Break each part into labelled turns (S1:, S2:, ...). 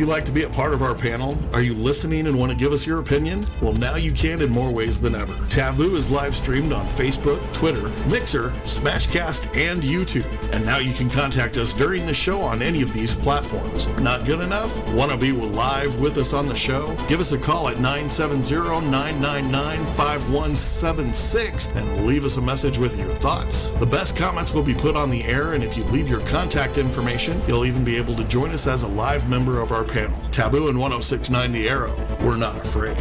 S1: you like to be a part of our panel? Are you listening and want to give us your opinion? Well, now you can in more ways than ever. Taboo is live streamed on Facebook, Twitter, Mixer, Smashcast, and YouTube. And now you can contact us during the show on any of these platforms. Not good enough? Want to be live with us on the show? Give us a call at 970-999-5176 and leave us a message with your thoughts. The best comments will be put on the air, and if you leave your contact information, you'll even be able to join us as a live member of our panel. Taboo and 106.9 The Arrow. We're not afraid.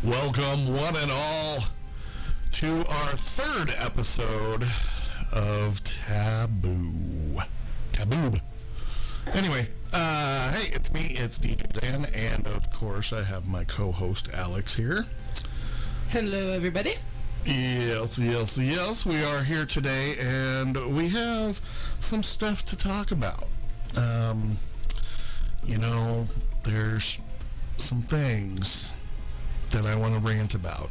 S1: Welcome, one and all, to our third episode of Taboo. Anyway, hey, it's me, it's DJ Dan, and of course I have my co-host Alex here.
S2: Hello, everybody.
S1: Yes, we are here today, and we have some stuff to talk about. There's some things that I want to rant about.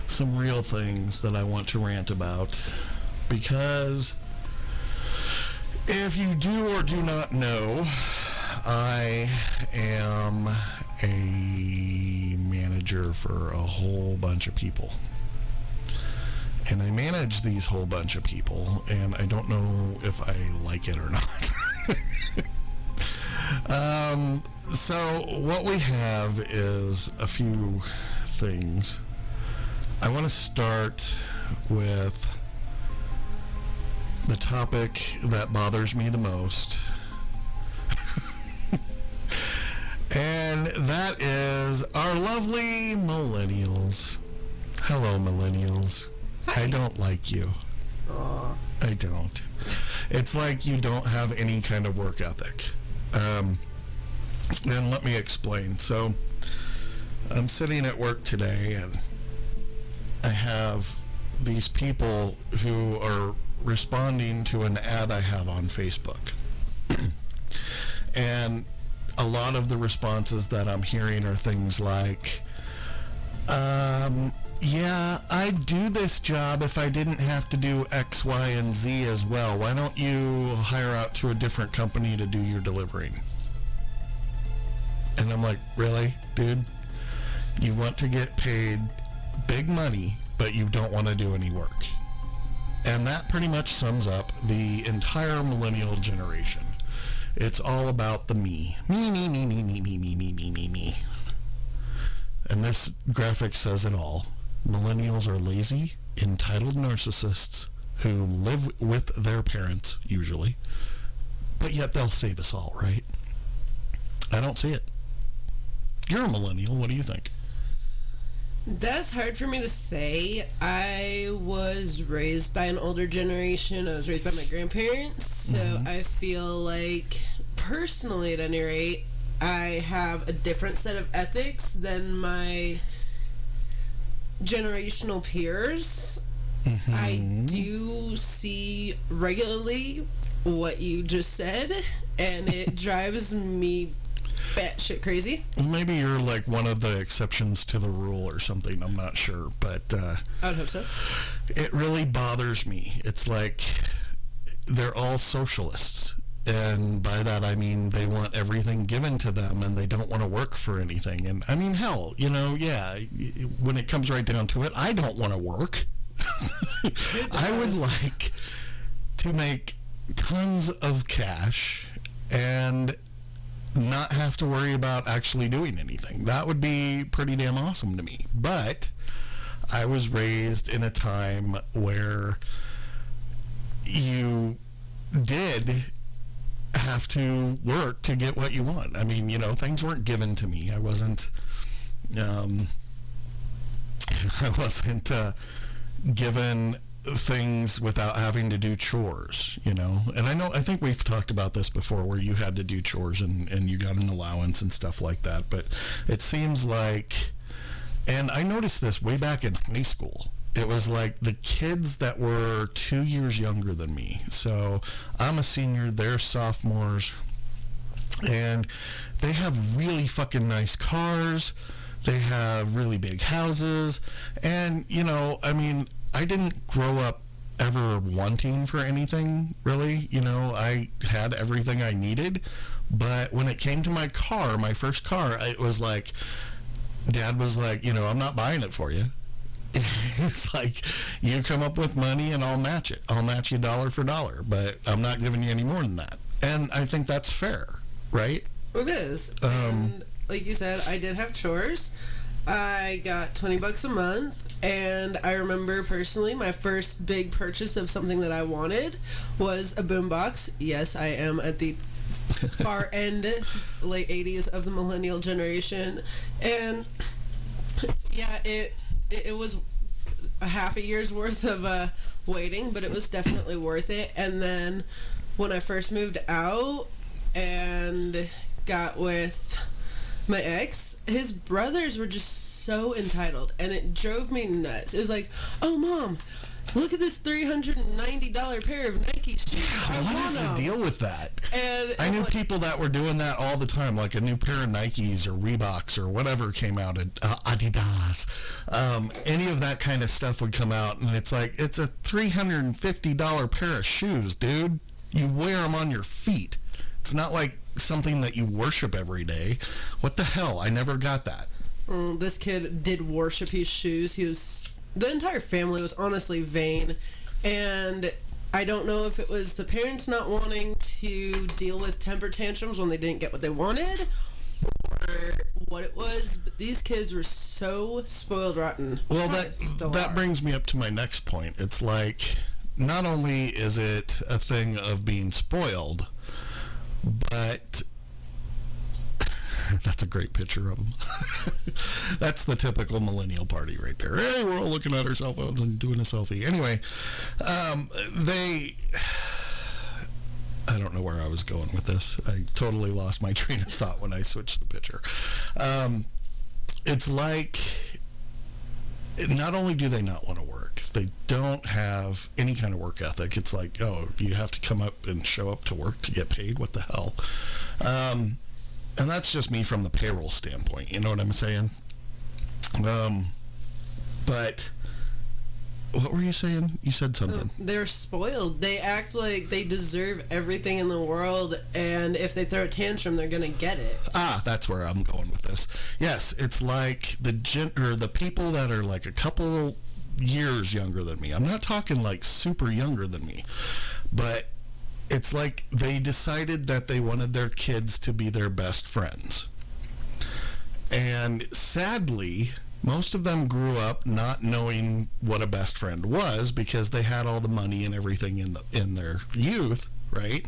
S1: Some real things that I want to rant about, because if you do or do not know, I am a manager for a whole bunch of people. And I manage these whole bunch of people, and I don't know if I like it or not. So what we have is a few things. I want to start with the topic that bothers me the most. And that is our lovely millennials. Hello, millennials.
S2: Hi.
S1: I don't like you.
S2: Aww.
S1: I don't. It's like you don't have any kind of work ethic. And let me explain. So, I'm sitting at work today, and I have these people who are responding to an ad I have on Facebook. And a lot of the responses that I'm hearing are things like, yeah, I'd do this job if I didn't have to do X, Y, and Z as well. Why don't you hire out to a different company to do your delivering? And I'm like, really, dude? You want to get paid big money, but you don't want to do any work. And that pretty much sums up the entire millennial generation. It's all about the me. Me. And this graphic says it all. Millennials are lazy, entitled narcissists who live with their parents, usually, but yet they'll save us all, right? I don't see it. You're a millennial. What do you think?
S2: That's hard for me to say. I was raised by an older generation. I was raised by my grandparents, so I feel like, personally at any rate, I have a different set of ethics than my generational peers. I do see regularly what you just said, and it drives me batshit crazy.
S1: Maybe you're like one of the exceptions to the rule or something. I'm not sure, but
S2: I would hope so.
S1: It really bothers me. It's like they're all socialists. And by that, I mean they want everything given to them, and they don't want to work for anything. And I mean, hell, when it comes right down to it, I don't want to work. I would like to make tons of cash and not have to worry about actually doing anything. That would be pretty damn awesome to me. But I was raised in a time where you did have to work to get what you want. I mean, things weren't given to me. I wasn't given things without having to do chores, and I think we've talked about this before, where you had to do chores and you got an allowance and stuff like that. But it seems like, and I noticed this way back in high school, it was like the kids that were 2 years younger than me. So I'm a senior, they're sophomores, and they have really fucking nice cars. They have really big houses. And, I didn't grow up ever wanting for anything, really. I had everything I needed. But when it came to my car, my first car, it was like, Dad was like, I'm not buying it for you. It's like, you come up with money and I'll match it. I'll match you dollar for dollar, but I'm not giving you any more than that. And I think that's fair, right?
S2: It is. And like you said, I did have chores. I got $20 a month, and I remember personally my first big purchase of something that I wanted was a boombox. Yes, I am at the far end, late 80s of the millennial generation. And yeah, it was a half a year's worth of waiting, but it was definitely worth it. And then when I first moved out and got with my ex, his brothers were just so entitled, and it drove me nuts. It was like, oh, Mom, look at this $390 pair of Nike shoes.
S3: What is the deal with that?
S2: And
S3: I knew people that were doing that all the time, like a new pair of Nikes or Reeboks or whatever came out, Adidas. Any of that kind of stuff would come out, and it's like, it's a $350 pair of shoes, dude. You wear them on your feet. It's not like something that you worship every day. What the hell? I never got that.
S2: This kid did worship his shoes. The entire family was honestly vain, and I don't know if it was the parents not wanting to deal with temper tantrums when they didn't get what they wanted, or what it was, but these kids were so spoiled rotten.
S3: Well, that brings me up to my next point. It's like, not only is it a thing of being spoiled, but that's a great picture of them. That's the typical millennial party right there. Hey, we're all looking at our cell phones and doing a selfie. Anyway, I don't know where I was going with this. I totally lost my train of thought when I switched the picture. It's like, not only do they not want to work, they don't have any kind of work ethic. It's like, oh, you have to come up and show up to work to get paid? What the hell? And that's just me from the payroll standpoint, you know what I'm saying? But what were you saying? You said something.
S2: They're spoiled. They act like they deserve everything in the world, and if they throw a tantrum, they're gonna get it.
S3: That's where I'm going with this. Yes, it's like the people that are like a couple years younger than me. I'm not talking like super younger than me, but it's like they decided that they wanted their kids to be their best friends. And sadly, most of them grew up not knowing what a best friend was because they had all the money and everything in their youth, right?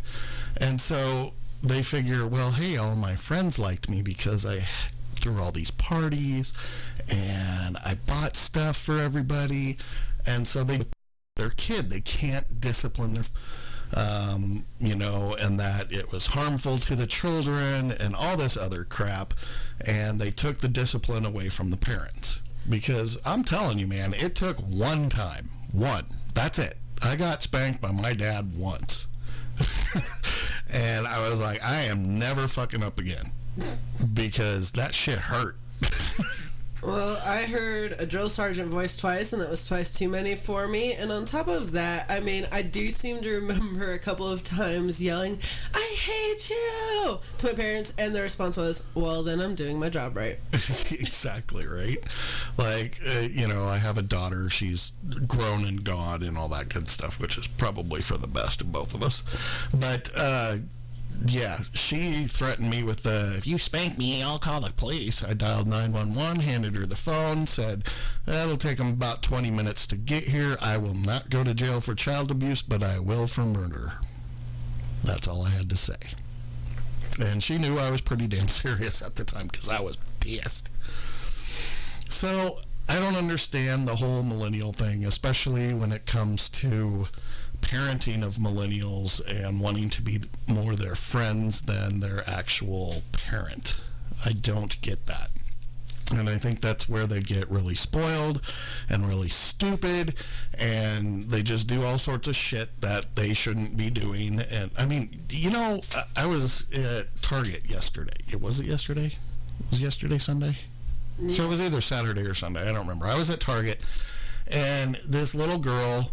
S3: And so they figure, well, hey, all my friends liked me because I threw all these parties and I bought stuff for everybody. And so their kid, they can't discipline their and that it was harmful to the children and all this other crap, and they took the discipline away from the parents. Because I'm telling you, man, it took one time. That's it. I got spanked by my dad once. And I was like, I am never fucking up again. Because that shit hurt.
S2: Well, I heard a drill sergeant voice twice, and that was twice too many for me. And on top of that, I mean, I do seem to remember a couple of times yelling, "I hate you!" to my parents, and their response was, "Well, then I'm doing my job right."
S3: Exactly, right? Like, I have a daughter. She's grown and gone and all that good stuff, which is probably for the best of both of us. But, yeah, she threatened me with if you spank me, I'll call the police. I dialed 911, handed her the phone, said, that'll take them about 20 minutes to get here. I will not go to jail for child abuse, but I will for murder. That's all I had to say. And she knew I was pretty damn serious at the time because I was pissed. So I don't understand the whole millennial thing, especially when it comes to parenting of millennials and wanting to be more their friends than their actual parent. I don't get that. And I think that's where they get really spoiled and really stupid, and they just do all sorts of shit that they shouldn't be doing. And I mean, I was at Target yesterday. Was it yesterday? It was yesterday Sunday? Yes. So it was either Saturday or Sunday. I don't remember. I was at Target, and this little girl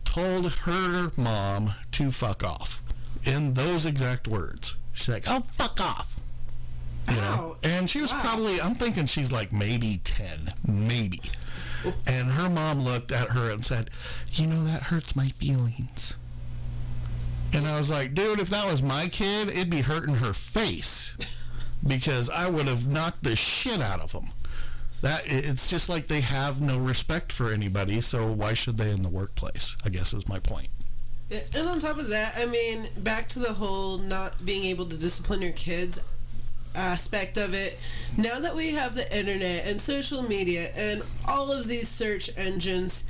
S3: told her mom to fuck off in those exact words. She's like, "Oh, fuck off." And she was probably, I'm thinking she's like maybe 10, maybe. And her mom looked at her and said, that hurts my feelings. And I was like, dude, if that was my kid, it'd be hurting her face because I would have knocked the shit out of them. It's just like they have no respect for anybody, so why should they in the workplace, I guess is my point.
S2: And on top of that, I mean, back to the whole not being able to discipline your kids aspect of it. Now that we have the internet and social media and all of these search engines,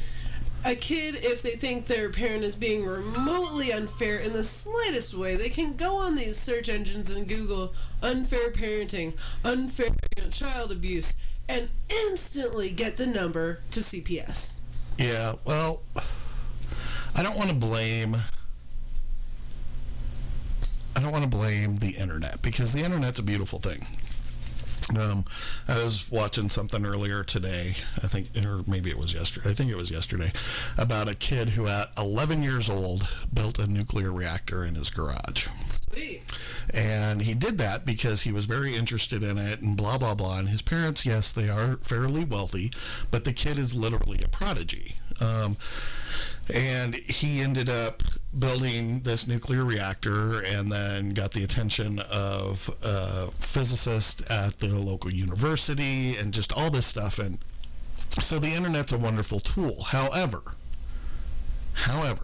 S2: a kid, if they think their parent is being remotely unfair in the slightest way, they can go on these search engines and Google unfair parenting, unfair child abuse, and instantly get the number to CPS.
S3: Yeah, well, I don't want to blame the internet, because the internet's a beautiful thing. I was watching something earlier today, I think, or maybe it was yesterday. I think it was yesterday, about a kid who at 11 years old built a nuclear reactor in his garage.
S2: Sweet.
S3: And he did that because he was very interested in it and blah, blah, blah. And his parents, yes, they are fairly wealthy, but the kid is literally a prodigy. And he ended up building this nuclear reactor and then got the attention of a physicist at the local university and just all this stuff. And so the internet's a wonderful tool. However,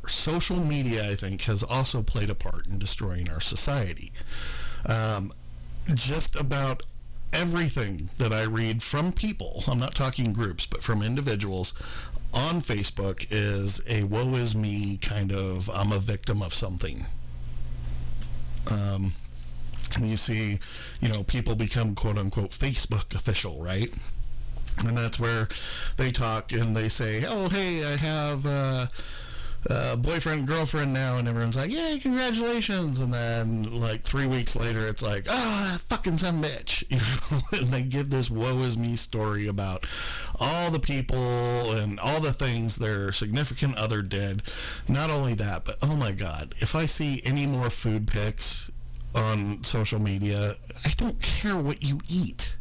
S3: social media, I think, has also played a part in destroying our society. Just about everything that I read from people, I'm not talking groups, but from individuals on Facebook, is a woe is me kind of, I'm a victim of something. You see, people become quote unquote Facebook official, right? And that's where they talk and they say, oh, hey, I have boyfriend, girlfriend now, and everyone's like, yay, congratulations. And then like 3 weeks later, it's like, that fucking son of a bitch. And they give this woe is me story about all the people and all the things their significant other did. Not only that, but oh my God, if I see any more food pics on social media, I don't care what you eat.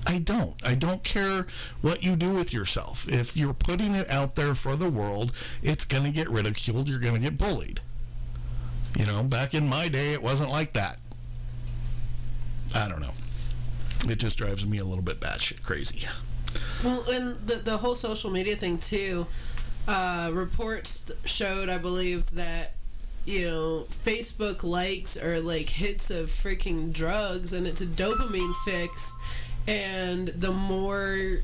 S3: I don't care what you do with yourself. If you're putting it out there for the world, it's going to get ridiculed. You're going to get bullied. Back in my day, it wasn't like that. I don't know. It just drives me a little bit batshit crazy.
S2: Well, and the whole social media thing, too, reports showed, I believe, that Facebook likes are like hits of freaking drugs, and it's a dopamine fix. And the more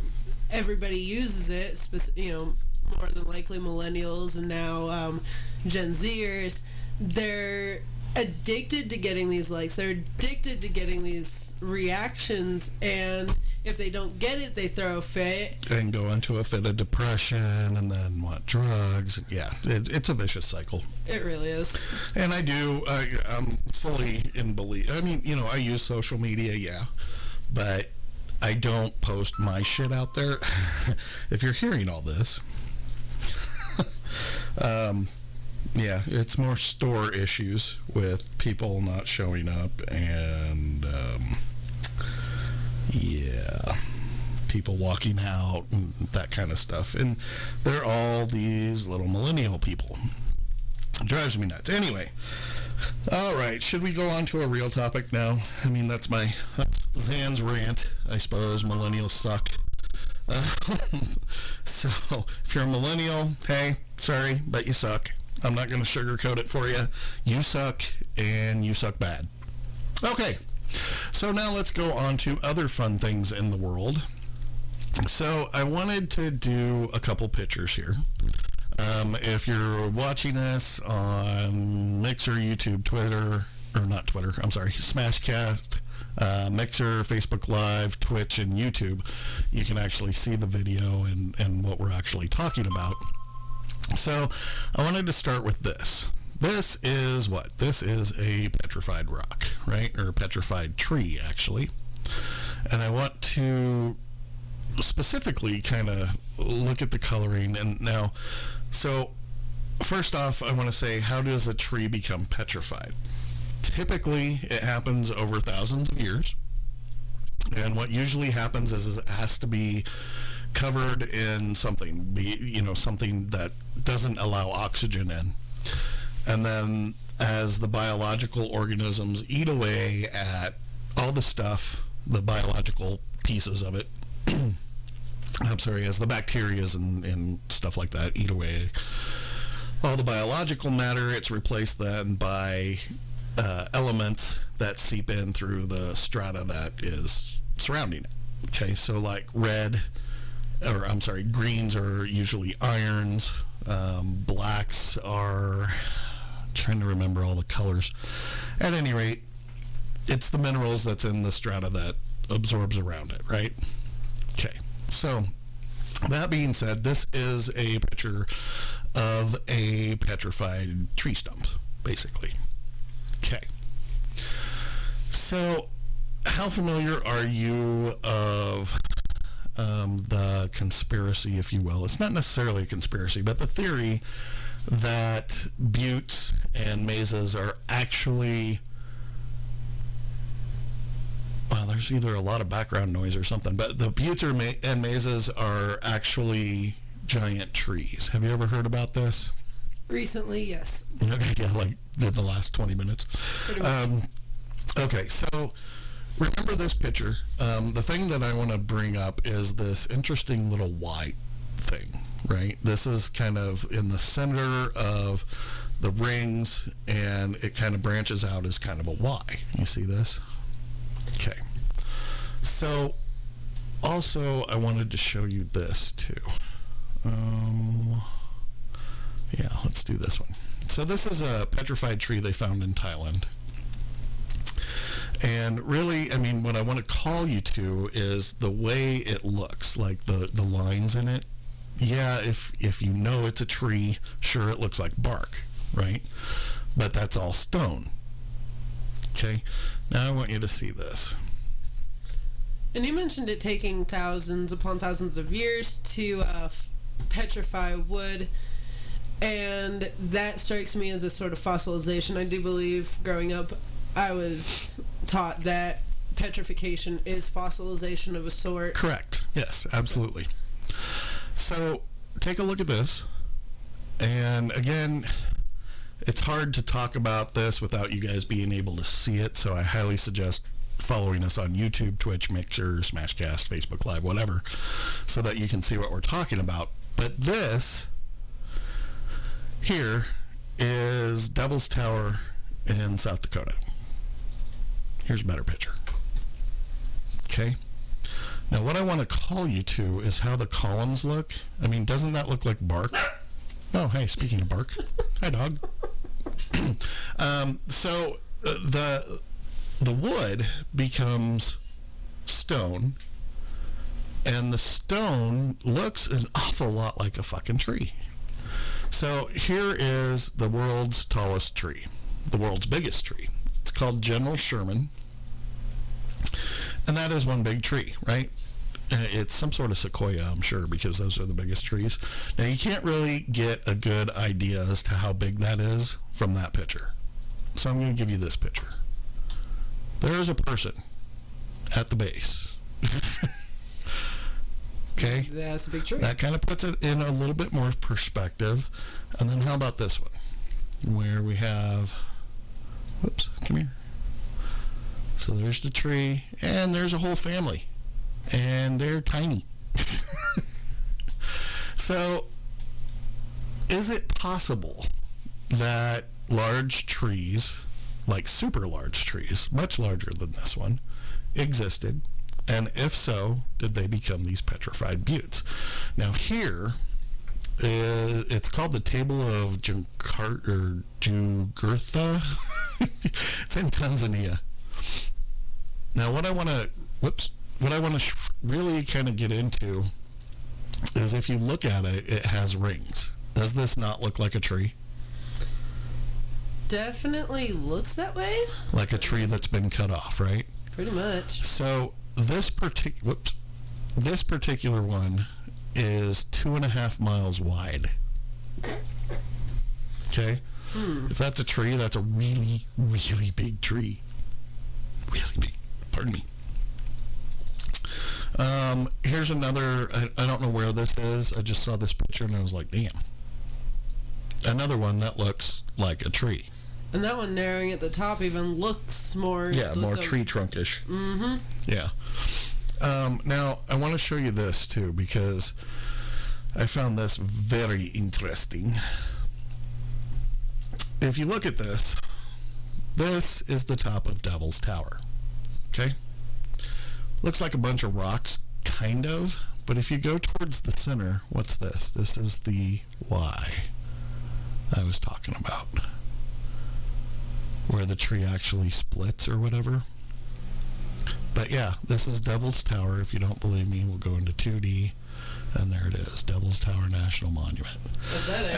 S2: everybody uses it, more than likely millennials and now Gen Zers, they're addicted to getting these likes. They're addicted to getting these reactions, and if they don't get it, they throw a fit.
S3: And go into a fit of depression and then want drugs. Yeah, it's a vicious cycle.
S2: It really is.
S3: And I'm fully in belief. I mean, I use social media, yeah, but I don't post my shit out there. If you're hearing all this, yeah, it's more store issues with people not showing up and, yeah, people walking out and that kind of stuff. And they're all these little millennial people. It drives me nuts. Anyway, all right, should we go on to a real topic now? I mean, that's Zan's rant, I suppose. Millennials suck. So, if you're a millennial, hey, sorry, but you suck. I'm not going to sugarcoat it for you. You suck, and you suck bad. Okay, so now let's go on to other fun things in the world. So, I wanted to do a couple pictures here. If you're watching us on Mixer, YouTube, Twitter, or not Twitter, I'm sorry, Smashcast, Mixer, Facebook Live, Twitch, and YouTube, you can actually see the video and what we're actually talking about. So I wanted to start with this. This is what? This is a petrified rock, right? Or a petrified tree, actually. And I want to specifically kind of look at the coloring. And now, so first off, I want to say, how does a tree become petrified? Typically, it happens over thousands of years. And what usually happens is it has to be covered in something, something that doesn't allow oxygen in. And then as the biological organisms eat away at all the stuff, the biological pieces of it, I'm sorry, as the bacteria and stuff like that eat away all the biological matter, it's replaced then by elements that seep in through the strata that is surrounding it. Okay, so like greens are usually irons, blacks are, I'm trying to remember all the colors. At any rate, it's the minerals that's in the strata that absorbs around it, right? Okay, so that being said, this is a picture of a petrified tree stump, basically. Okay. So, how familiar are you of the conspiracy, if you will? It's not necessarily a conspiracy, but the theory that buttes and mesas are actually... Well, there's either a lot of background noise or something, but the buttes and mesas are actually giant trees. Have you ever heard about this?
S2: Recently, yes.
S3: Okay, yeah, like the last 20 minutes.
S2: Pretty much.
S3: Okay, so remember this picture. The thing that I want to bring up is this interesting little Y thing, right? This is kind of in the center of the rings, and it kind of branches out as kind of a Y. You see this? Okay. So, also, I wanted to show you this, too. Yeah, let's do this one. So this is a petrified tree they found in Thailand. And really, I mean, what I want to call you to is the way it looks, like the lines in it. Yeah, if you know it's a tree, sure, it looks like bark, right? But that's all stone. Okay, now I want you to see this.
S2: And you mentioned it taking thousands upon thousands of years to petrify wood, and that strikes me as a sort of fossilization. I do believe growing up I was taught that petrification is fossilization of a sort.
S3: Correct. Yes, absolutely. So take a look at this. And again, it's hard to talk about this without you guys being able to see it, so I highly suggest following us on YouTube, Twitch, Mixer, Smashcast, Facebook Live, whatever, so that you can see what we're talking about. But this here is Devil's Tower in South Dakota. Here's a better picture. Okay? Now, what I want to call you to is how the columns look. I mean, doesn't that look like bark? Oh, hey, speaking of bark. Hi, dog. So the wood becomes stone, and the stone looks an awful lot like a fucking tree. So here is the world's tallest tree, the world's biggest tree. It's called General Sherman, and that is one big tree, right? It's some sort of sequoia, I'm sure, because those are the biggest trees. Now, you can't really get a good idea as to how big that is from that picture. So I'm going to give you this picture. There's a person at the base. Okay?
S2: That's a big tree.
S3: That kind of puts it in a little bit more perspective. And then how about this one? Where we have... Whoops, come here. So there's the tree, and there's a whole family. And they're tiny. So, is it possible that large trees, like super large trees, much larger than this one, existed? And if so, did they become these petrified buttes? Now here, it's called the Table of Jugurtha. It's in Tanzania. Now what I want to really kind of get into is if you look at it, it has rings. Does this not look like a tree?
S2: Definitely looks that way.
S3: Like a tree that's been cut off, right?
S2: Pretty much.
S3: So this particular one is 2.5 miles wide. Okay? If that's a tree, that's a really, really big tree. Really big. Pardon me. Here's another, I don't know where this is. I just saw this picture and I was like, damn. Another one that looks like a tree.
S2: And that one narrowing at the top even looks more...
S3: Yeah, more tree trunkish.
S2: Mm-hmm.
S3: Yeah. Now, I want to show you this, too, because I found this very interesting. if you look at this, this is the top of Devil's Tower. Okay? Looks like a bunch of rocks, kind of. But if you go towards the center, what's this? This is the Y I was talking about. Where the tree actually splits or whatever. But yeah, this is Devil's Tower. If you don't believe me, we'll go into 2D. And there it is, Devil's Tower National Monument.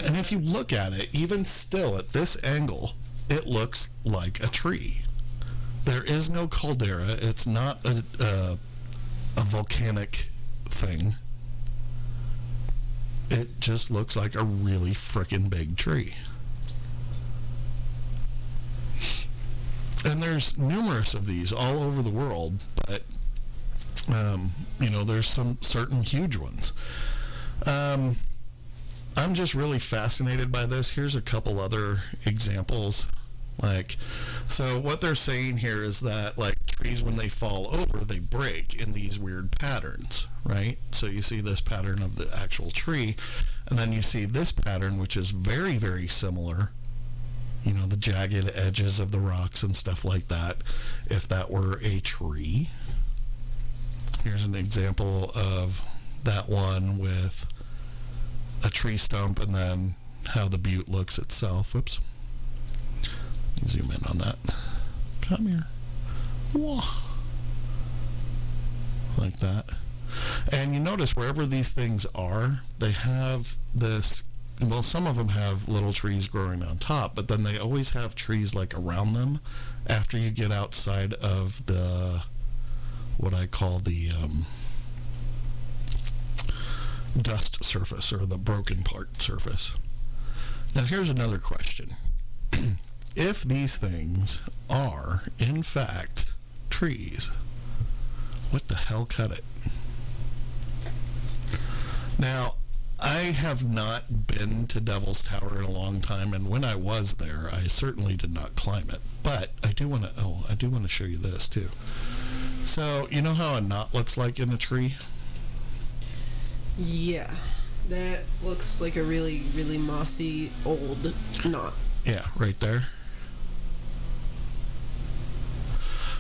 S3: And if you look at it, even still at this angle, it looks like a tree. There is no caldera. It's not a volcanic thing. It just looks like a really frickin' big tree. And there's numerous of these all over the world, but there's some certain huge ones. I'm just really fascinated by this. Here's a couple other examples. So what they're saying here is that, trees, when they fall over, they break in these weird patterns, right? So you see this pattern of the actual tree, and then you see this pattern, which is very, very similar. The jagged edges of the rocks and stuff like that, if that were a tree. Here's an example of that one with a tree stump and then how the butte looks itself. Whoops. Zoom in on that. Come here. Whoa. Like that. And you notice wherever these things are, they have this, well, some of them have little trees growing on top, but then they always have trees around them after you get outside of the, what I call the dust surface, or the broken part surface. Now here's another question. If these things are, in fact, trees, what the hell cut it? Now, I have not been to Devil's Tower in a long time, and when I was there, I certainly did not climb it. But I do want to show you this too. So, you know how a knot looks like in a tree?
S2: Yeah. That looks like a really, really mossy old knot.
S3: Yeah, right there.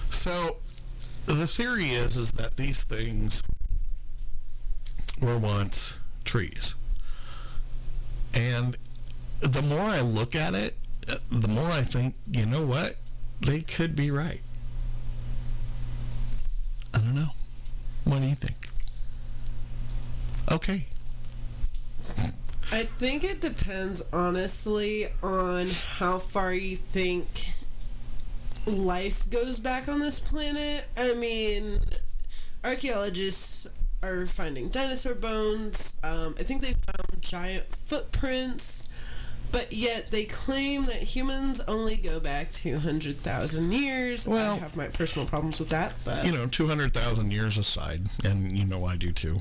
S3: So, the theory is that these things were once trees. And the more I look at it, the more I think, you know what? They could be right. I don't know. What do you think? Okay.
S2: I think it depends, honestly, on how far you think life goes back on this planet. I mean, archaeologists are finding dinosaur bones. I think they found giant footprints, but yet they claim that humans only go back 200,000 years.
S3: Well,
S2: I have my personal problems with that, but
S3: 200,000 years aside, and I do too.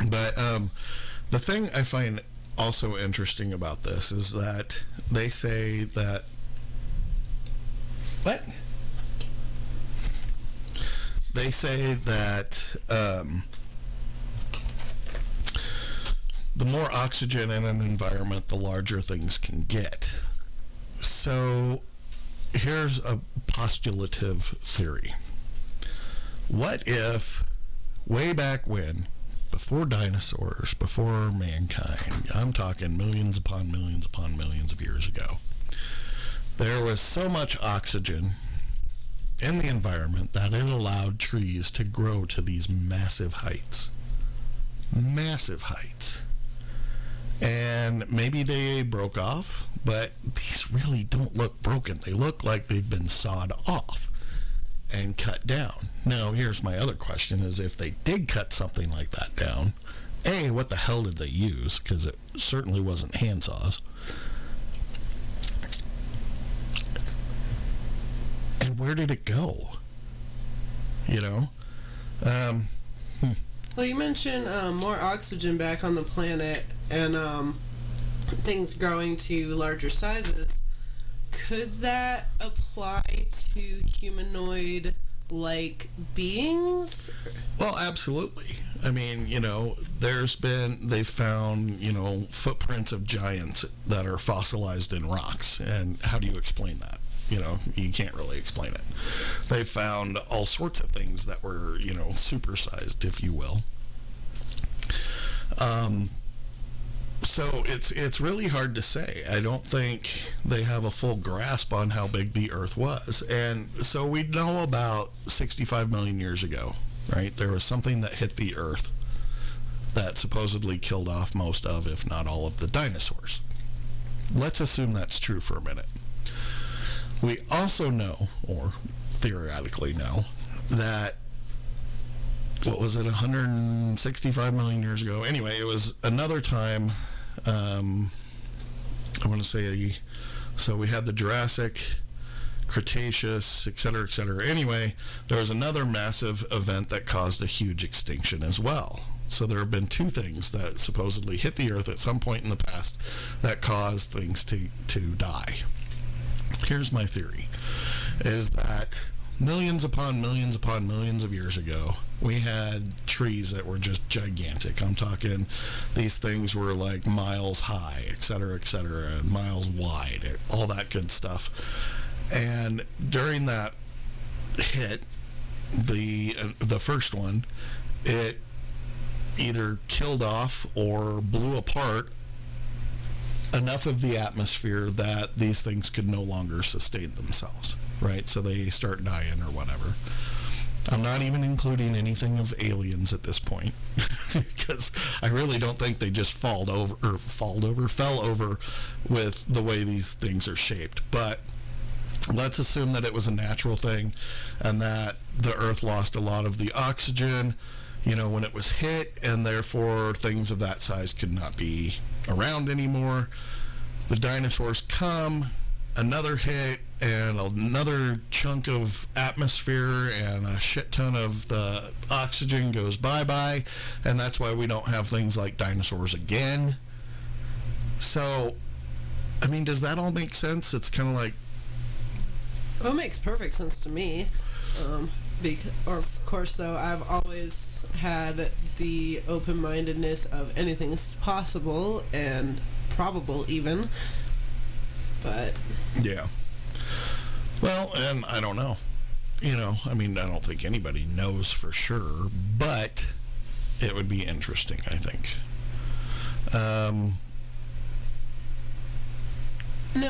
S3: But the thing I find also interesting about this is that they say that they say that the more oxygen in an environment, the larger things can get. So here's a postulative theory. What if way back when, before dinosaurs, before mankind, I'm talking millions upon millions upon millions of years ago, there was so much oxygen in the environment that it allowed trees to grow to these massive heights. Massive heights. And maybe they broke off, but these really don't look broken. They look like they've been sawed off and cut down. Now, here's my other question, is if they did cut something like that down, A, what the hell did they use? Because it certainly wasn't hand saws. And where did it go?
S2: Well, you mentioned more oxygen back on the planet and things growing to larger sizes. Could that apply to humanoid-like beings?
S3: Well, absolutely. I mean, they've found, footprints of giants that are fossilized in rocks. And how do you explain that? You can't really explain it. They found all sorts of things that were, supersized, if you will. So it's really hard to say. I don't think they have a full grasp on how big the Earth was. And so we know about 65 million years ago, right? There was something that hit the Earth that supposedly killed off most of, if not all of, the dinosaurs. Let's assume that's true for a minute. We also know, or theoretically know, that, 165 million years ago? Anyway, it was another time, I want to say, so we had the Jurassic, Cretaceous, et cetera, et cetera. Anyway, there was another massive event that caused a huge extinction as well. So there have been two things that supposedly hit the Earth at some point in the past that caused things to die. Here's my theory, is that millions upon millions upon millions of years ago, we had trees that were just gigantic. I'm talking, these things were like miles high, et cetera, and miles wide, all that good stuff. And during that hit, the first one, it either killed off or blew apart enough of the atmosphere that these things could no longer sustain themselves, right? So they start dying or whatever. I'm not even including anything of aliens at this point, because I really don't think they just fell over with the way these things are shaped. But let's assume that it was a natural thing and that the Earth lost a lot of the oxygen, when it was hit, and therefore things of that size could not be around anymore. The dinosaurs come, another hit, and another chunk of atmosphere and a shit ton of the oxygen goes bye-bye, and that's why we don't have things like dinosaurs again. So, I mean, does that all make sense? It's kind of like...
S2: Well, it makes perfect sense to me. Of course, though, I've always had the open-mindedness of anything's possible and probable even. But...
S3: yeah. Well, and I don't know. I don't think anybody knows for sure, but it would be interesting, I think.
S2: Now,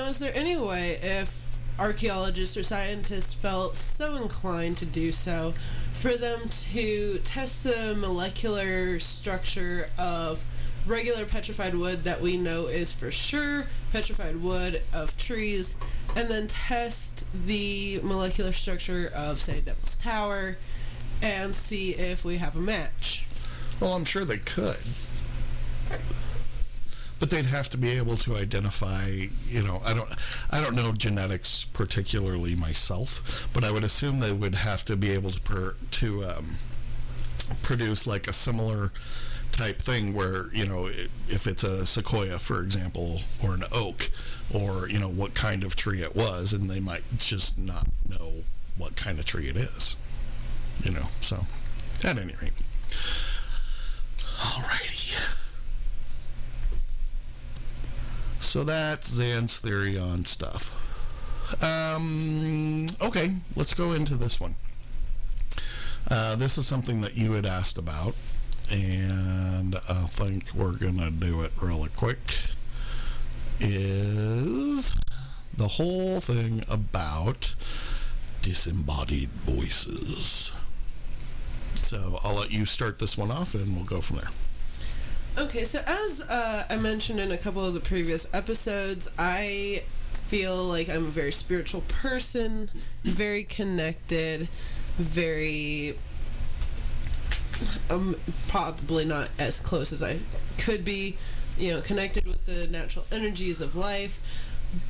S2: is there any way, if archaeologists or scientists felt so inclined to do so, for them to test the molecular structure of regular petrified wood that we know is for sure petrified wood of trees, and then test the molecular structure of, say, Devil's Tower, and see if we have a match?
S3: Well, I'm sure they could. But they'd have to be able to identify, I don't know genetics particularly myself, but I would assume they would have to be able to produce like a similar type thing where, if it's a sequoia, for example, or an oak, or, what kind of tree it was, and they might just not know what kind of tree it is, so at any rate. Alrighty. So that's Zan's theory on stuff. Okay, let's go into this one. This is something that you had asked about, and I think we're going to do it really quick. Is the whole thing about disembodied voices. So I'll let you start this one off, and we'll go from there.
S2: Okay, so as I mentioned in a couple of the previous episodes, I feel like I'm a very spiritual person, very connected, very... probably not as close as I could be, connected with the natural energies of life.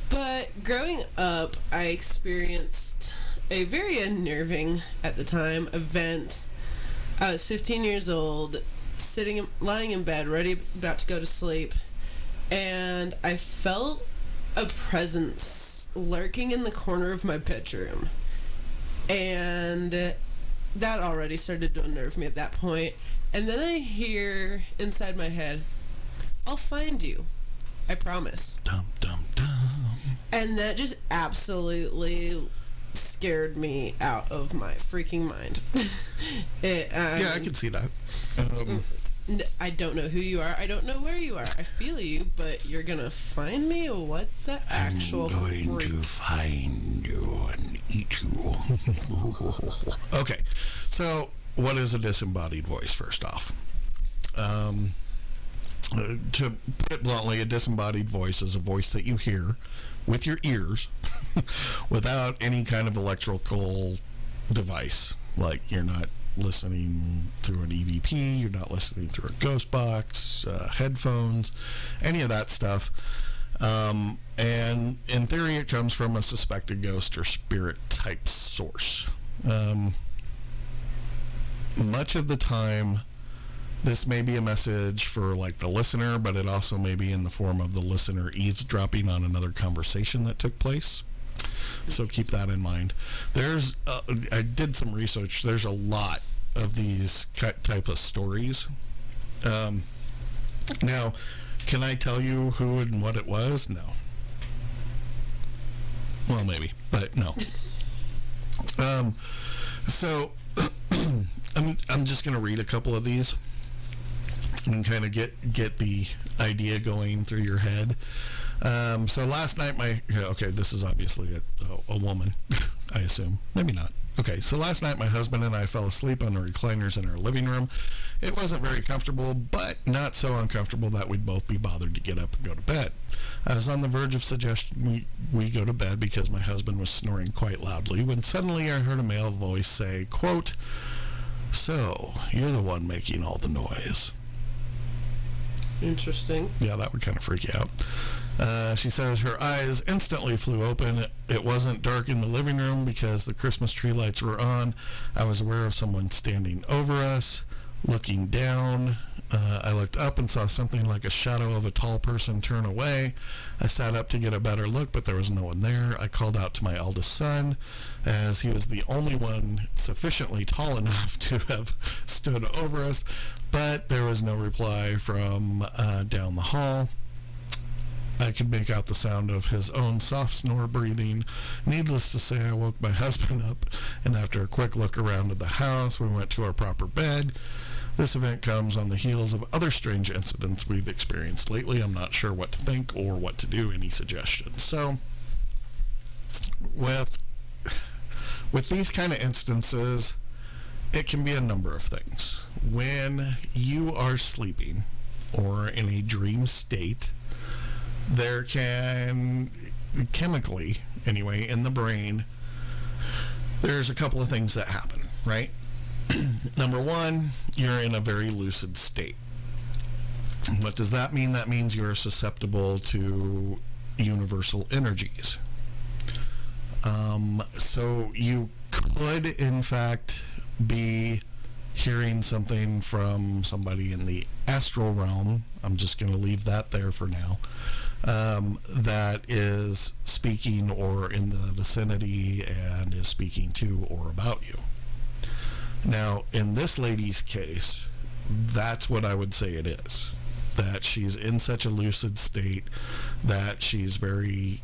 S2: But growing up, I experienced a very unnerving, at the time, event. I was 15 years old, lying in bed, about to go to sleep, and I felt a presence lurking in the corner of my bedroom. And that already started to unnerve me at that point. And then I hear inside my head, I'll find you. I promise.
S3: Dum, dum, dum.
S2: And that just absolutely scared me out of my freaking mind.
S3: Yeah, I can see that.
S2: I don't know who you are. I don't know where you are. I feel you, but you're gonna find me? What the actual
S3: I'm going
S2: freak?
S3: to find you and eat you. Okay, so what is a disembodied voice, first off? To put it bluntly, a disembodied voice is a voice that you hear with your ears without any kind of electrical device. Like, you're not listening through an EVP, you're not listening through a ghost box, headphones, any of that stuff. And in theory, it comes from a suspected ghost or spirit type source. Much of the time, this may be a message for like the listener, but it also may be in the form of the listener eavesdropping on another conversation that took place. So keep that in mind. There's, I did some research. There's a lot of these type of stories. Now, can I tell you who and what it was? No. Well, maybe, but no. So I'm just going to read a couple of these and kind of get the idea going through your head. So last night, this is obviously a woman, I assume. Maybe not. Okay, so last night my husband and I fell asleep on the recliners in our living room. It wasn't very comfortable, but not so uncomfortable that we'd both be bothered to get up and go to bed. I was on the verge of suggesting we go to bed because my husband was snoring quite loudly when suddenly I heard a male voice say, quote, "So, you're the one making all the noise."
S2: Interesting.
S3: Yeah, that would kind of freak you out. She says her eyes instantly flew open. It wasn't dark in the living room because the Christmas tree lights were on. I was aware of someone standing over us, looking down. I looked up and saw something like a shadow of a tall person turn away. I sat up to get a better look, but there was no one there. I called out to my eldest son, as he was the only one sufficiently tall enough to have stood over us, but there was no reply from down the hall. I could make out the sound of his own soft snore breathing. Needless to say, I woke my husband up, and after a quick look around at the house, we went to our proper bed. This event comes on the heels of other strange incidents we've experienced lately. I'm not sure what to think or what to do. Any suggestions? So, with these kind of instances, it can be a number of things. When you are sleeping or in a dream state, there can, chemically anyway, in the brain, there's a couple of things that happen, right? Number one, you're in a very lucid state. What does that mean? That means you're susceptible to universal energies. So you could, in fact, be hearing something from somebody in the astral realm. I'm just going to leave that there for now. That is speaking or in the vicinity and is speaking to or about you. Now, in this lady's case, that's what I would say it is. That she's in such a lucid state that she's very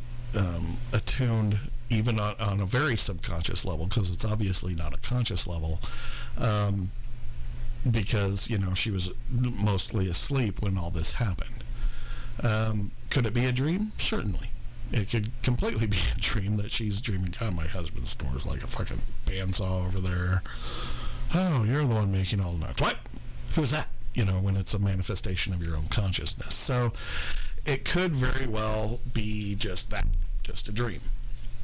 S3: attuned, even on a very subconscious level, because it's obviously not a conscious level, because, she was mostly asleep when all this happened. Could it be a dream? Certainly. It could completely be a dream that she's dreaming, God, my husband snores like a fucking bandsaw over there. Oh, you're the one making all the noise. What? Who's that? When it's a manifestation of your own consciousness. So it could very well be just that, just a dream.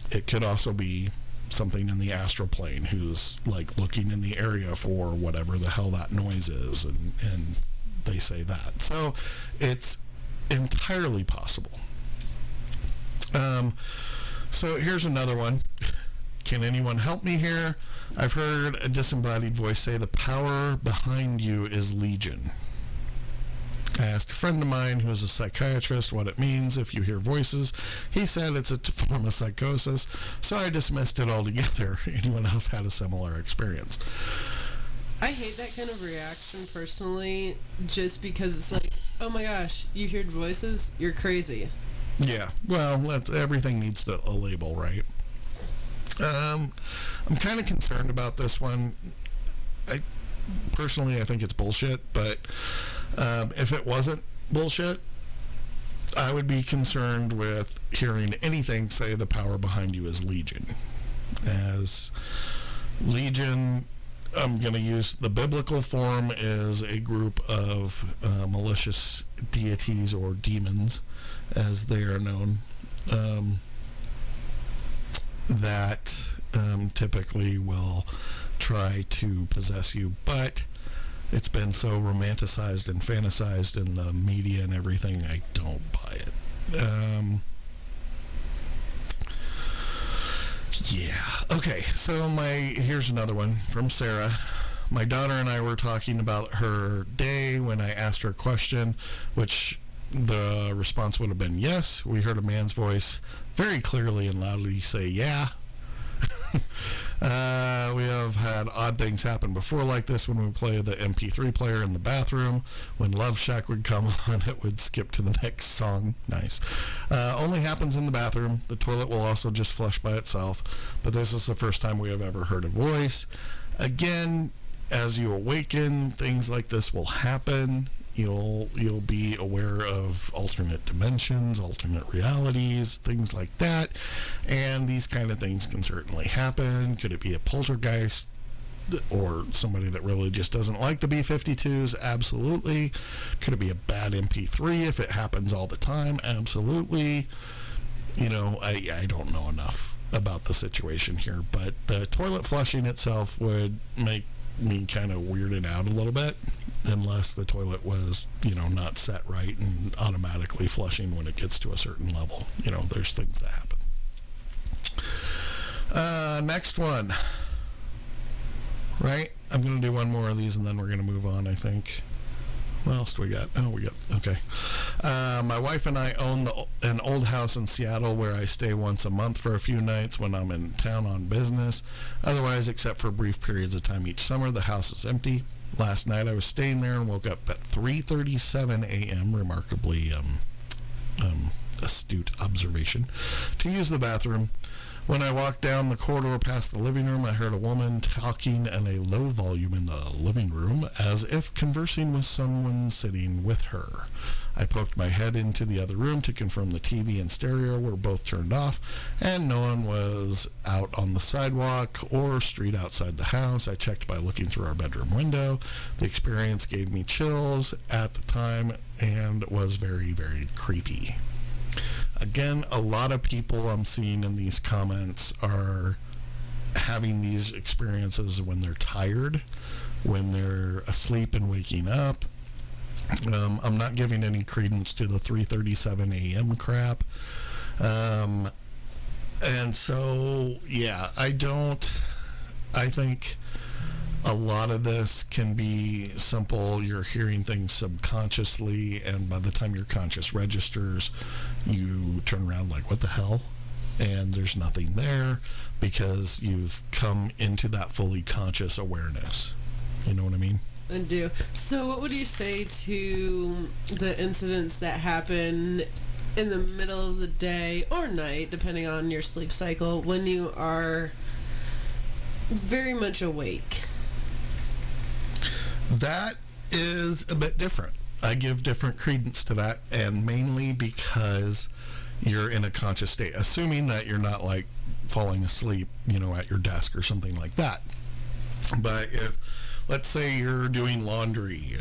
S3: It could also be something in the astral plane who's like looking in the area for whatever the hell that noise is, and they say that. So it's entirely possible. So here's another one. Can anyone help me here? I've heard a disembodied voice say the power behind you is legion. I asked a friend of mine who is a psychiatrist what it means if you hear voices. He said it's a form of psychosis, so I dismissed it altogether. Anyone else had a similar experience?
S2: I hate that kind of reaction personally, just because it's like, oh my gosh, you heard voices? You're crazy.
S3: Yeah, well, everything needs a label, right? I'm kind of concerned about this one. Personally, I think it's bullshit, but if it wasn't bullshit, I would be concerned with hearing anything say the power behind you is Legion. As Legion, I'm going to use the biblical form, is a group of malicious deities or demons, as they are known, that typically will try to possess you, but it's been so romanticized and fantasized in the media and everything, I don't buy it. Yeah. Okay, so here's another one from Sarah. My daughter and I were talking about her day when I asked her a question, which the response would have been yes. We heard a man's voice very clearly and loudly say, yeah. We have had odd things happen before like this when we play the MP3 player in the bathroom. When Love Shack would come on, it would skip to the next song. Nice. Only happens in the bathroom. The toilet will also just flush by itself. But this is the first time we have ever heard a voice. Again, as you awaken, things like this will happen. You'll be aware of alternate dimensions, alternate realities, things like that. And these kind of things can certainly happen. Could it be a poltergeist or somebody that really just doesn't like the B-52s? Absolutely. Could it be a bad MP3 if it happens all the time? Absolutely. I don't know enough about the situation here, but the toilet flushing itself would make me kind of weirded out a little bit, unless the toilet was, not set right and automatically flushing when it gets to a certain level. There's things that happen. Next one. Right? I'm going to do one more of these and then we're going to move on, I think. What else do we got? Okay. My wife and I own an old house in Seattle where I stay once a month for a few nights when I'm in town on business. Otherwise, except for brief periods of time each summer, the house is empty. Last night I was staying there and woke up at 3:37 a.m., remarkably astute observation, to use the bathroom. When I walked down the corridor past the living room, I heard a woman talking in a low volume in the living room, as if conversing with someone sitting with her. I poked my head into the other room to confirm the TV and stereo were both turned off, and no one was out on the sidewalk or street outside the house. I checked by looking through our bedroom window. The experience gave me chills at the time and was very, very creepy. Again, a lot of people I'm seeing in these comments are having these experiences when they're tired, when they're asleep and waking up. I'm not giving any credence to the 3:37 a.m. crap. And so, yeah, I think a lot of this can be simple. You're hearing things subconsciously, and by the time your conscious registers, you turn around like, what the hell? And there's nothing there because you've come into that fully conscious awareness. You know what I mean?
S2: I do. So what would you say to the incidents that happen in the middle of the day or night, depending on your sleep cycle, when you are very much awake?
S3: That is a bit different. I give different credence to that, and mainly because you're in a conscious state, assuming that you're not like falling asleep, at your desk or something like that. But if, let's say you're doing laundry,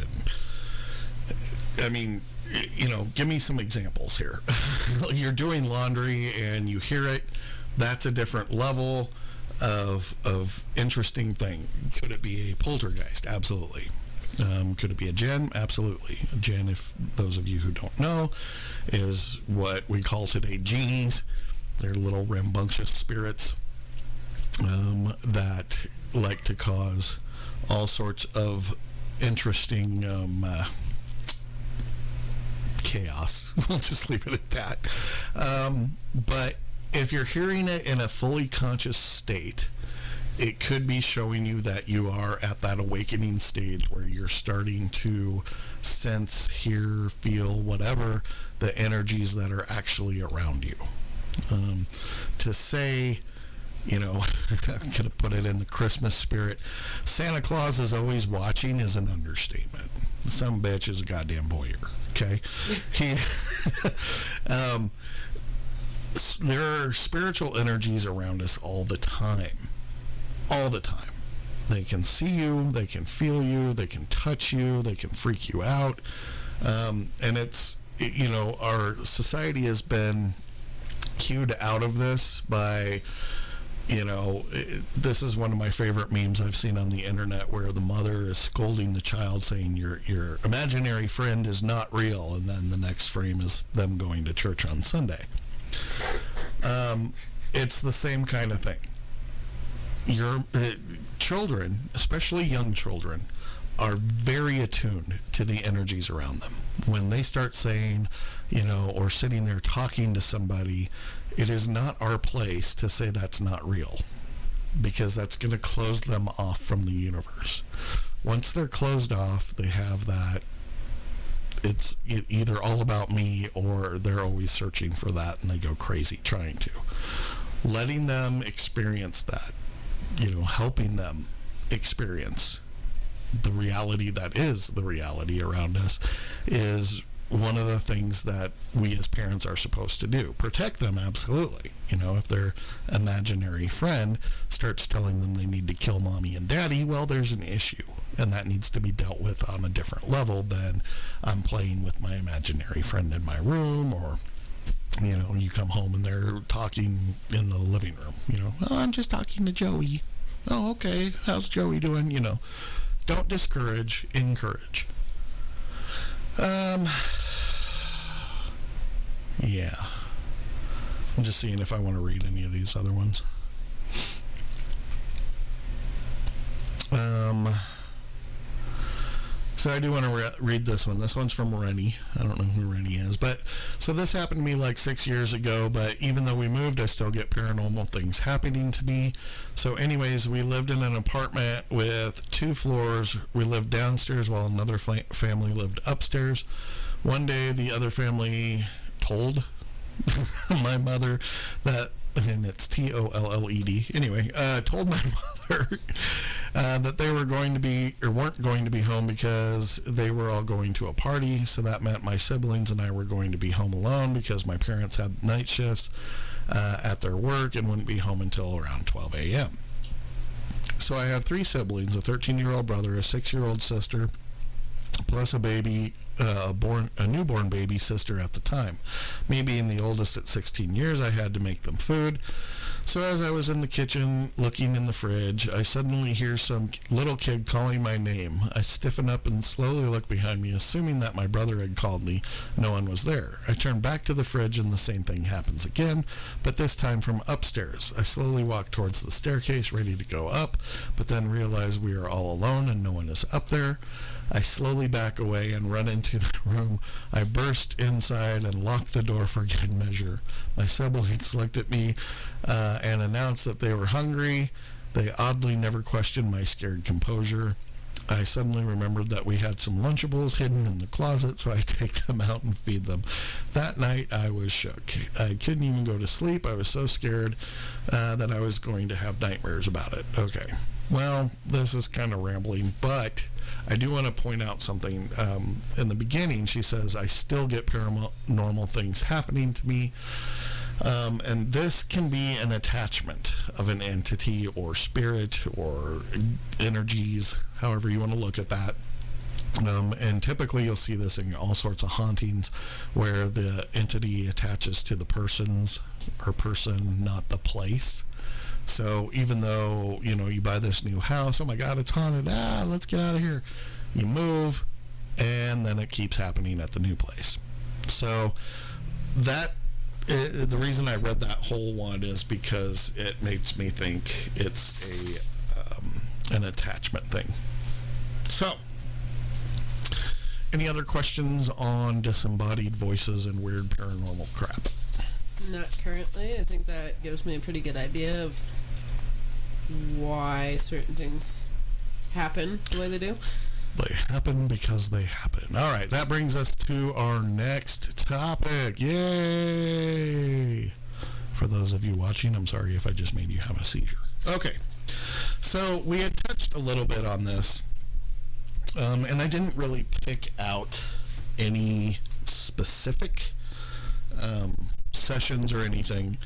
S3: and give me some examples here. You're doing laundry and you hear it, that's a different level of interesting thing. Could it be a poltergeist? Absolutely. Could it be a djinn? Absolutely. A djinn, if those of you who don't know, is what we call today genies. They're little rambunctious spirits that like to cause all sorts of interesting chaos. We'll just leave it at that. But if you're hearing it in a fully conscious state it could be showing you that you are at that awakening stage where you're starting to sense, hear, feel, whatever the energies that are actually around you. To say, I'm going to put it in the Christmas spirit, Santa Claus is always watching is an understatement. Some bitch is a goddamn voyeur, okay? There are spiritual energies around us all the time. All the time. They can see you, they can feel you, they can touch you, they can freak you out. And our society has been cued out of this by, this is one of my favorite memes I've seen on the internet, where the mother is scolding the child saying your imaginary friend is not real, and then the next frame is them going to church on Sunday. It's the same kind of thing. Your children, especially young children, are very attuned to the energies around them. When they start saying, or sitting there talking to somebody, it is not our place to say that's not real, because that's going to close them off from the universe. Once they're closed off, they have that, it's either all about me, or they're always searching for that and they go crazy trying to. Letting them experience that, helping them experience the reality that is the reality around us, is one of the things that we as parents are supposed to do. Protect them, absolutely. If their imaginary friend starts telling them they need to kill mommy and daddy, well, there's an issue, and that needs to be dealt with on a different level than I'm playing with my imaginary friend in my room, or you come home and they're talking in the living room. Oh, I'm just talking to Joey. Oh, okay. How's Joey doing? Don't discourage, encourage. Yeah. I'm just seeing if I want to read any of these other ones. So I do want to read this one. This one's from Rennie. I don't know who Rennie is. But so this happened to me like 6 years ago, but even though we moved, I still get paranormal things happening to me. So anyways, we lived in an apartment with 2 floors. We lived downstairs while another family lived upstairs. One day, the other family told my mother that, and it's Tolled. Anyway, told my mother that they were going to be, or weren't going to be home because they were all going to a party. So that meant my siblings and I were going to be home alone because my parents had night shifts at their work and wouldn't be home until around 12 a.m. So I have 3 siblings, a 13-year-old brother, a 6-year-old sister, plus a baby, a newborn baby sister at the time. Me being the oldest at 16 years, I had to make them food. So as I was in the kitchen looking in the fridge, I suddenly hear some little kid calling my name. I stiffen up and slowly look behind me, assuming that my brother had called me. No one was there. I turn back to the fridge and the same thing happens again, but this time from upstairs. I slowly walk towards the staircase, ready to go up, but then realize we are all alone and no one is up there. I slowly back away and run into the room. I burst inside and lock the door for good measure. My siblings looked at me and announced that they were hungry. They oddly never questioned my scared composure. I suddenly remembered that we had some Lunchables hidden in the closet, so I take them out and feed them. That night, I was shook. I couldn't even go to sleep. I was so scared that I was going to have nightmares about it. Okay. Well, this is kind of rambling, but I do want to point out something. In the beginning, she says, I still get paranormal things happening to me. And this can be an attachment of an entity or spirit or energies, however you want to look at that. And typically you'll see this in all sorts of hauntings where the entity attaches to the person, not the place. So even though, you buy this new house, oh my God, it's haunted, let's get out of here. You move, and then it keeps happening at the new place. So the reason I read that whole one is because it makes me think it's an attachment thing. So, any other questions on disembodied voices and weird paranormal crap?
S2: Not currently. I think that gives me a pretty good idea of why certain things happen the way they do.
S3: They happen because they happen. All right, that brings us to our next topic. Yay! For those of you watching, I'm sorry if I just made you have a seizure. Okay, so we had touched a little bit on this, and I didn't really pick out any specific sessions or anything.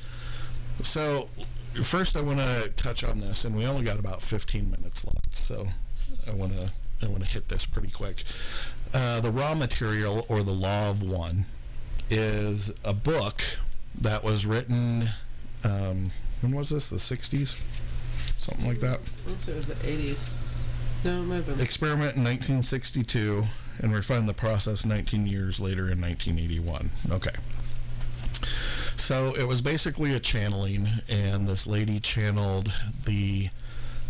S3: So first I want to touch on this, and we only got about 15 minutes left, so I want to hit this pretty quick. The Raw Material, or the Law of One, is a book that was written, when was this, the 60s? Something like that?
S2: Oops, it was the 80s. No, it might have been.
S3: Experiment in 1962, and refine the process 19 years later in 1981. Okay. So it was basically a channeling, and this lady channeled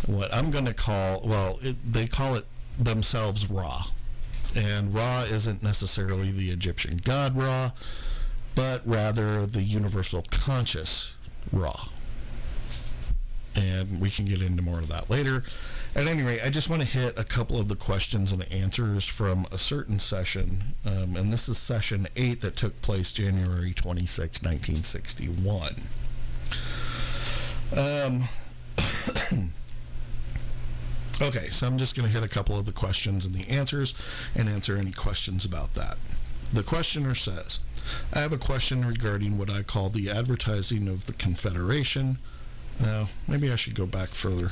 S3: what I'm going to call, they call it themselves Ra. And Ra isn't necessarily the Egyptian god Ra, but rather the universal conscious Ra. And we can get into more of that later. At any rate, I just want to hit a couple of the questions and answers from a certain session, and this is session 8 that took place January 26, 1961. Okay, so I'm just going to hit a couple of the questions and the answers and answer any questions about that. The questioner says, I have a question regarding what I call the advertising of the Confederation. Now, maybe I should go back further.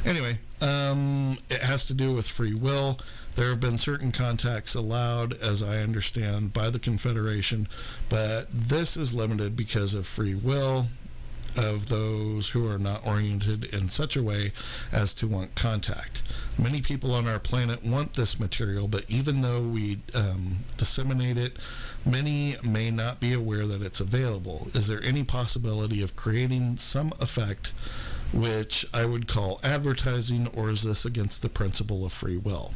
S3: Anyway, it has to do with free will. There have been certain contacts allowed, as I understand, by the Confederation, but this is limited because of free will of those who are not oriented in such a way as to want contact. Many people on our planet want this material, but even though we disseminate it, many may not be aware that it's available. Is there any possibility of creating some effect which I would call advertising, or is this against the principle of free will?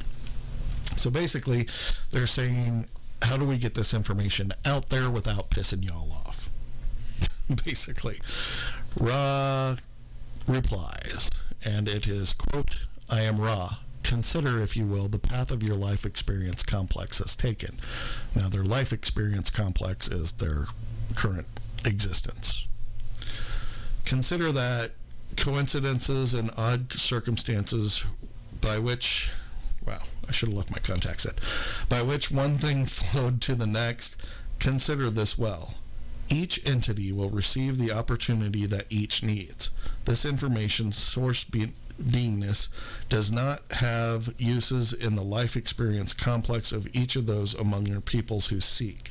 S3: So basically, they're saying, how do we get this information out there without pissing y'all off? Basically. Ra replies, and it is, quote, I am Ra. Consider, if you will, the path of your life experience complex has taken. Now, their life experience complex is their current existence. Consider that coincidences and odd circumstances by which, wow, I should have left my contacts in, by which one thing flowed to the next. Consider this well. Each entity will receive the opportunity that each needs. This information source beingness does not have uses in the life experience complex of each of those among your peoples who seek.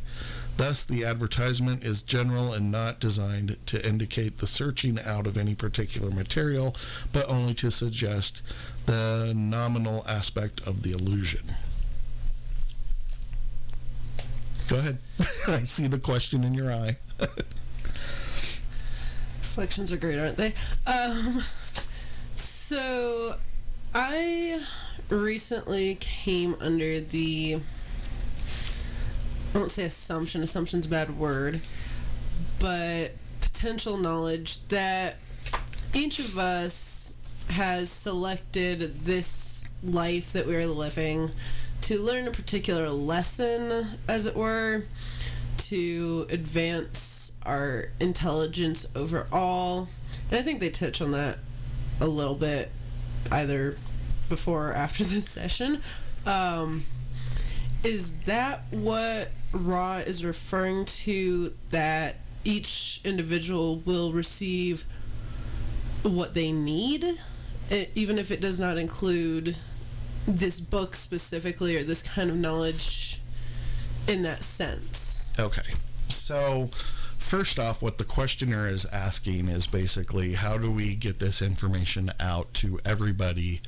S3: Thus, the advertisement is general and not designed to indicate the searching out of any particular material, but only to suggest the nominal aspect of the illusion. Go ahead. I see the question in your eye.
S2: Reflections are great, aren't they? So, I recently came under the, I won't say assumption, assumption's a bad word, but potential knowledge that each of us has selected this life that we're living to learn a particular lesson, as it were, to advance our intelligence overall. And I think they touch on that a little bit, either before or after this session. Is that what Ra is referring to, that each individual will receive what they need, even if it does not include this book specifically, or this kind of knowledge in that sense?
S3: Okay. So, first off, what the questioner is asking is basically, how do we get this information out to everybody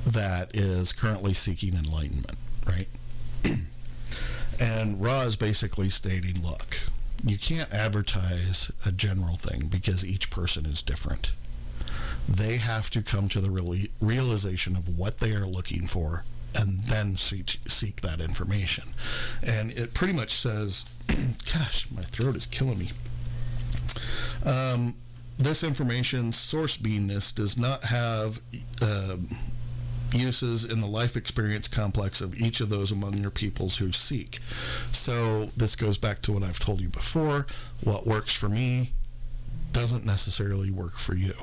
S3: that is currently seeking enlightenment, right? And Ra is basically stating, look, you can't advertise a general thing because each person is different. They have to come to the realization of what they are looking for and then seek that information. And it pretty much says, gosh, my throat is killing me. This information, source beingness, does not have uses in the life experience complex of each of those among your peoples who seek. So this goes back to what I've told you before. What works for me doesn't necessarily work for you.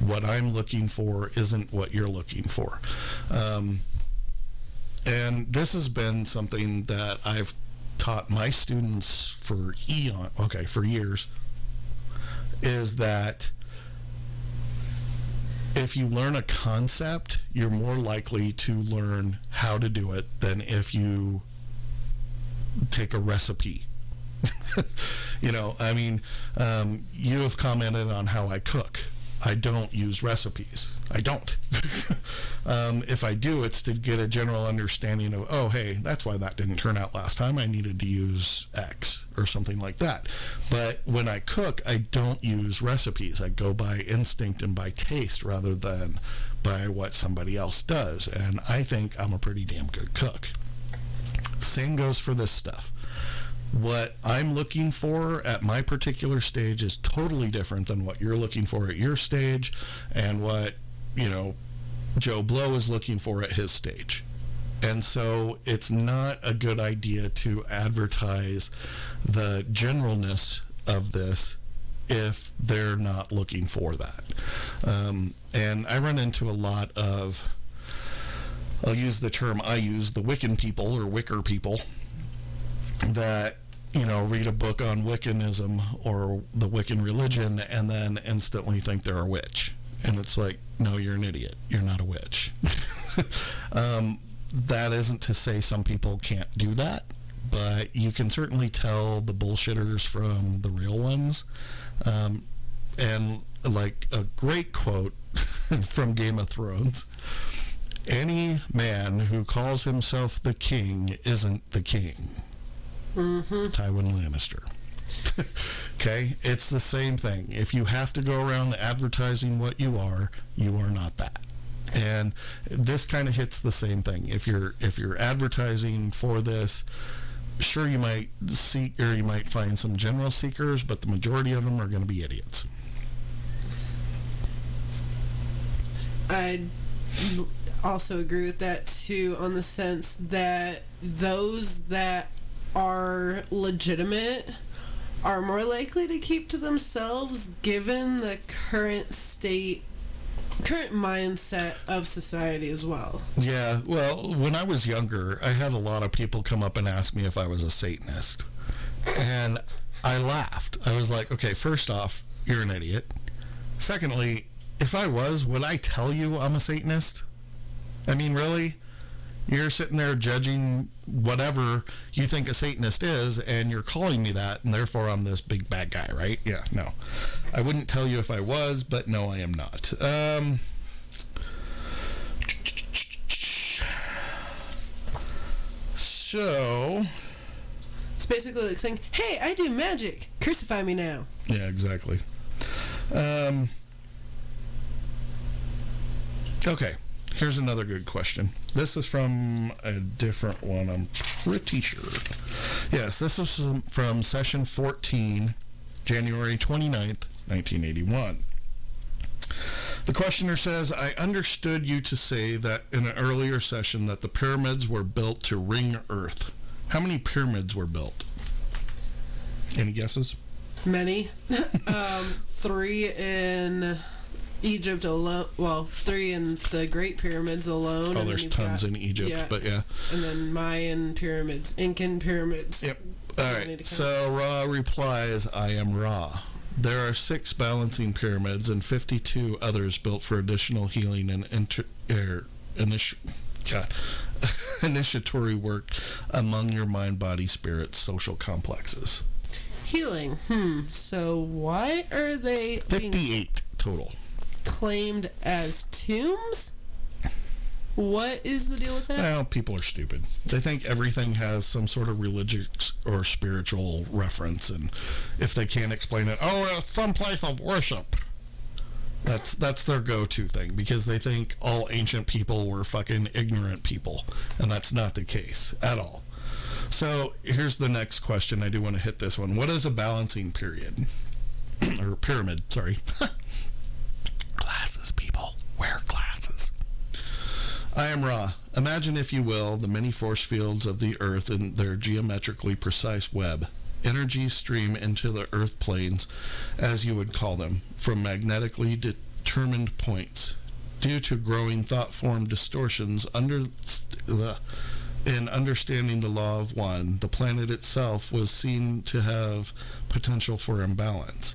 S3: What I'm looking for isn't what you're looking for. And this has been something that I've taught my students for years, is that if you learn a concept, you're more likely to learn how to do it than if you take a recipe. You have commented on how I cook. I don't use recipes. I don't. If I do, it's to get a general understanding of, oh, hey, that's why that didn't turn out last time. I needed to use X or something like that. But when I cook, I don't use recipes. I go by instinct and by taste rather than by what somebody else does. And I think I'm a pretty damn good cook. Same goes for this stuff. What I'm looking for at my particular stage is totally different than what you're looking for at your stage, and what, Joe Blow is looking for at his stage. And so it's not a good idea to advertise the generalness of this if they're not looking for that. And I run into a lot of, I'll use the term I use, the Wiccan people or Wicker people, that read a book on Wiccanism or the Wiccan religion and then instantly think they're a witch. And it's like, no, you're an idiot. You're not a witch. That isn't to say some people can't do that, but you can certainly tell the bullshitters from the real ones. And like a great quote from Game of Thrones, any man who calls himself the king isn't the king. Mm-hmm. Tywin Lannister. Okay, it's the same thing. If you have to go around advertising what you are not that. And this kind of hits the same thing. If you're advertising for this, sure, you might seek, or you might find some general seekers, but the majority of them are going to be idiots.
S2: I also agree with that too, on the sense that those that are legitimate are more likely to keep to themselves given the current mindset of society as well.
S3: Yeah, well, when I was younger, I had a lot of people come up and ask me if I was a Satanist. And I laughed. I was like, okay, first off, you're an idiot. Secondly, if I was, would I tell you I'm a Satanist? I mean, really? You're sitting there judging whatever you think a Satanist is, and you're calling me that, and therefore I'm this big bad guy, right? Yeah, no. I wouldn't tell you if I was, but no, I am not. So...
S2: it's basically like saying, hey, I do magic. Crucify me now.
S3: Yeah, exactly. Okay. Here's another good question. This is from a different one, I'm pretty sure. Yes, this is from session 14, January 29th, 1981. The questioner says, I understood you to say that in an earlier session that the pyramids were built to ring Earth. How many pyramids were built? Any guesses?
S2: Many. 3 in Egypt alone. Well, 3 in the Great Pyramids alone.
S3: Oh, there's tons in Egypt, yeah. But yeah.
S2: And then Mayan pyramids, Incan pyramids.
S3: Yep. All right. So Ra replies, I am Ra. There are 6 balancing pyramids and 52 others built for additional healing and initiatory work among your mind, body, spirit, social complexes.
S2: Healing. So why are they
S3: 58 total
S2: claimed as tombs? What is the deal with that?
S3: Well, people are stupid. They think everything has some sort of religious or spiritual reference, and if they can't explain it, it's some place of worship. That's their go-to thing, because they think all ancient people were fucking ignorant people, and that's not the case at all. So here's the next question. I do want to hit this one. What is a balancing period? or pyramid, sorry. Glasses, people. Wear glasses. I am Ra. Imagine, if you will, the many force fields of the Earth in their geometrically precise web. Energies stream into the Earth planes, as you would call them, from magnetically determined points. Due to growing thought-form distortions in understanding the law of one, the planet itself was seen to have potential for imbalance.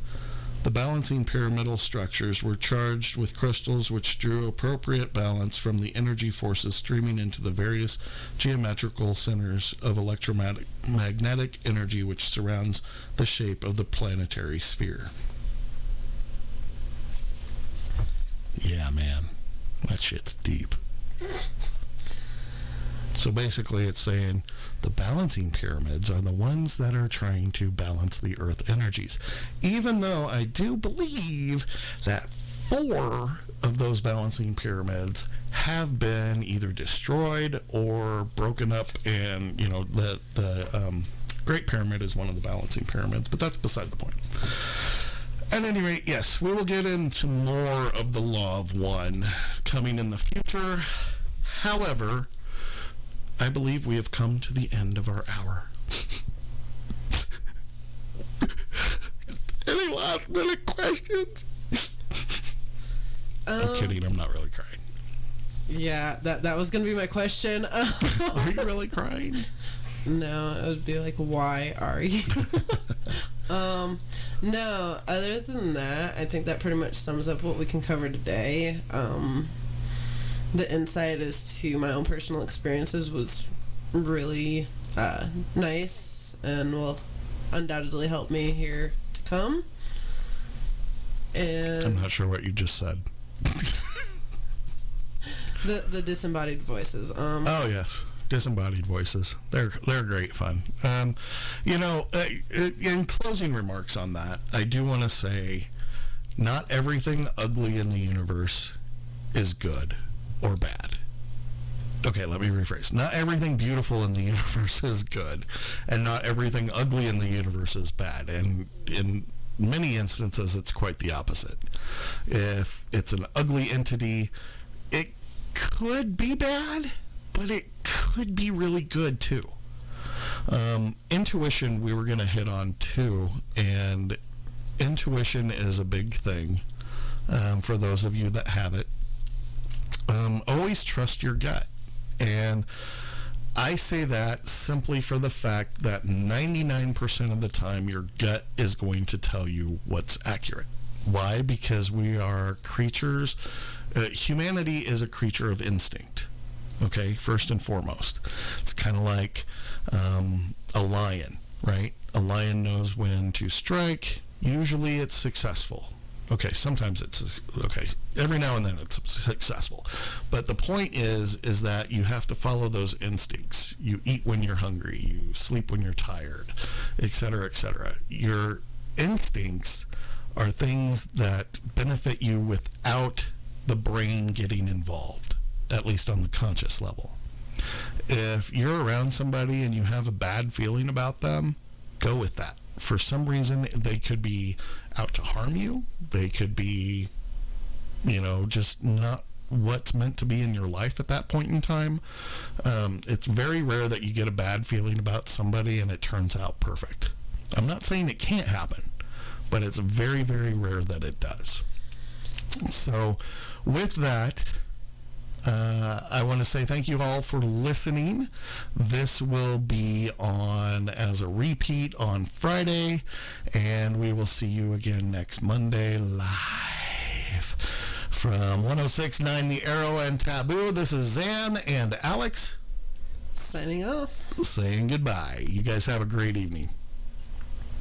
S3: The balancing pyramidal structures were charged with crystals which drew appropriate balance from the energy forces streaming into the various geometrical centers of electromagnetic energy which surrounds the shape of the planetary sphere. Yeah, man. That shit's deep. So basically it's saying the balancing pyramids are the ones that are trying to balance the Earth energies. Even though I do believe that 4 of those balancing pyramids have been either destroyed or broken up, and the Great Pyramid is one of the balancing pyramids, but that's beside the point. At any rate, yes, we will get into more of the Law of One coming in the future. However, I believe we have come to the end of our hour. Any last minute questions? I'm kidding, I'm not really crying.
S2: Yeah, that was going to be my question.
S3: Are you really crying?
S2: No, it would be like, why are you? No, other than that, I think that pretty much sums up what we can cover today. The insight as to my own personal experiences was really nice and will undoubtedly help me here to come. And
S3: I'm not sure what you just said.
S2: the disembodied voices.
S3: Oh yes, disembodied voices. They're great fun. In closing remarks on that, I do want to say, not everything ugly in the universe is good or bad. Okay, let me rephrase. Not everything beautiful in the universe is good, and not everything ugly in the universe is bad. And in many instances, it's quite the opposite. If it's an ugly entity, it could be bad, but it could be really good too. Intuition, we were going to hit on too, and intuition is a big thing for those of you that have it. Always trust your gut. And I say that simply for the fact that 99% of the time your gut is going to tell you what's accurate. Why? Because we are creatures. Humanity is a creature of instinct. Okay, first and foremost. It's kind of like a lion, right? A lion knows when to strike. Usually it's successful. Okay, sometimes it's okay. Every now and then it's successful. But the point is that you have to follow those instincts. You eat when you're hungry. You sleep when you're tired, etc., etc. Your instincts are things that benefit you without the brain getting involved, at least on the conscious level. If you're around somebody and you have a bad feeling about them, go with that. For some reason, they could be out to harm you. They could be, just not what's meant to be in your life at that point in time. It's very rare that you get a bad feeling about somebody and it turns out perfect. I'm not saying it can't happen, but it's very, very rare that it does. So with that, I want to say thank you all for listening. This will be on as a repeat on Friday, and we will see you again next Monday live from 106.9 The Arrow and Taboo. This is Zan and Alex
S2: signing off,
S3: saying goodbye. You guys have a great evening.